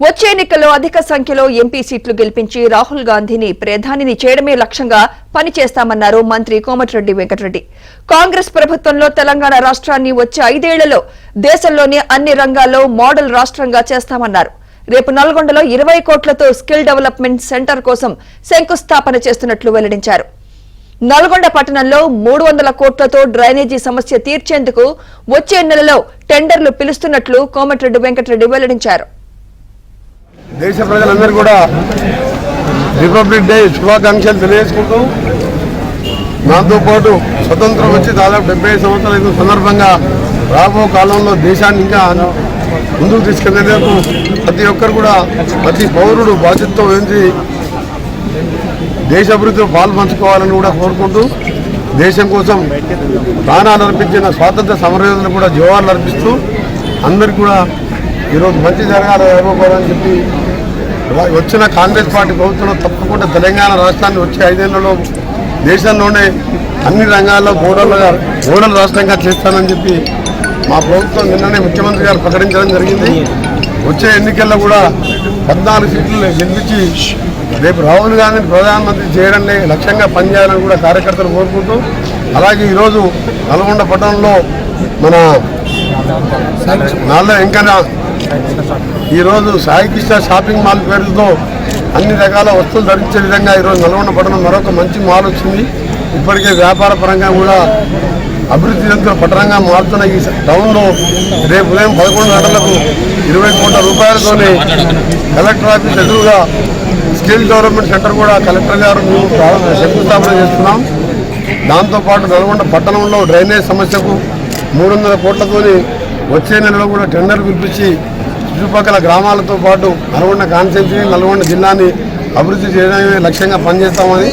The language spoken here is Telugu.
వచ్చే ఎన్నికల్లో అధిక సంఖ్యలో ఎంపీ సీట్లు గెలిపించి రాహుల్ గాంధీని ప్రధానిని చేయడమే లక్ష్యంగా పనిచేస్తామన్నారు మంత్రి కోమటిరెడ్డి వెంకటరెడ్డి. కాంగ్రెస్ ప్రభుత్వంలో తెలంగాణ రాష్ట్రాన్ని వచ్చే 5 ఏళ్లలో దేశంలోని అన్ని రంగాల్లో మోడల్ రాష్ట్రంగా చేస్తామన్నారు. రేపు నల్గొండలో 20 కోట్లతో స్కిల్ డెవలప్మెంట్ సెంటర్ కోసం శంకుస్థాపన చేస్తున్నట్లు వెల్లడించారు. నల్గొండ పట్టణంలో 300 కోట్లతో డ్రైనేజీ సమస్య తీర్చేందుకు వచ్చే నెలలో టెండర్లు పిలుస్తున్నట్లు కోమటిరెడ్డి వెంకటరెడ్డి వెల్లడించారు. దేశ ప్రజలందరూ కూడా రిపబ్లిక్ డే శుభాకాంక్షలు తెలియజేసుకుంటూ దాంతో పాటు స్వతంత్రం వచ్చి దాదాపు 75 సంవత్సరాల సందర్భంగా రాబో కాలంలో దేశాన్ని ఇంకా ముందుకు తీసుకెళ్లేందుకు ప్రతి ఒక్కరు కూడా ప్రతి పౌరుడు బాధ్యతతో వహించి దేశ అభివృద్ధిలో పాల్పంచుకోవాలని కూడా కోరుకుంటూ దేశం కోసం ప్రాణాలు అర్పించిన స్వాతంత్ర సమరయోధులు కూడా జోహార్లు అర్పిస్తూ అందరికీ కూడా ఈరోజు మంచి జరగాలని చెప్పి వచ్చిన కాంగ్రెస్ పార్టీ ప్రభుత్వంలో తప్పకుండా తెలంగాణ రాష్ట్రాన్ని వచ్చే 5 ఏళ్లలో దేశంలోనే అన్ని రంగాల్లో మోడల్ రాష్ట్రంగా చేస్తానని చెప్పి మా ప్రభుత్వం నిన్ననే ముఖ్యమంత్రి గారు ప్రకటించడం జరిగింది. వచ్చే ఎన్నికల్లో కూడా 14 సీట్లు గెలిపించి రేపు రాహుల్ గాంధీని ప్రధానమంత్రి చేయడాన్ని లక్ష్యంగా పనిచేయాలని కూడా కార్యకర్తలు కోరుకుంటూ, అలాగే ఈరోజు నల్గొండ పట్టణంలో మన ఇంకా ఈరోజు సాయి కృష్ణ షాపింగ్ మాల్ పేరుతో అన్ని రకాల వస్తువులు ధరించే విధంగా ఈరోజు నల్గొండ పట్టణం మరొక మంచి మాల్ వచ్చింది. ఇప్పటికే వ్యాపార పరంగా కూడా అభివృద్ధి చెందుతున్న పట్టణంగా మారుతున్న ఈ టౌన్లో రేపు ఉదయం 11 గంటలకు 20 కోట్ల రూపాయలతోనే కలెక్టర్ ఆఫీస్ ఎదురుగా స్కిల్ డెవలప్మెంట్ సెంటర్ కూడా కలెక్టర్ గారు మేము శంకుస్థాపన చేస్తున్నాం. దాంతోపాటు నల్గొండ పట్టణంలో డ్రైనేజ్ సమస్యకు 300 కోట్లతోని వచ్చే నెలలో కూడా టెండర్లు పిలిపించి చుట్టుపక్కల గ్రామాలతో పాటు నల్గొండ కాన్స్టిట్యున్సీ నల్గొండ జిల్లాని అభివృద్ధి చేయడమే లక్ష్యంగా పనిచేస్తామని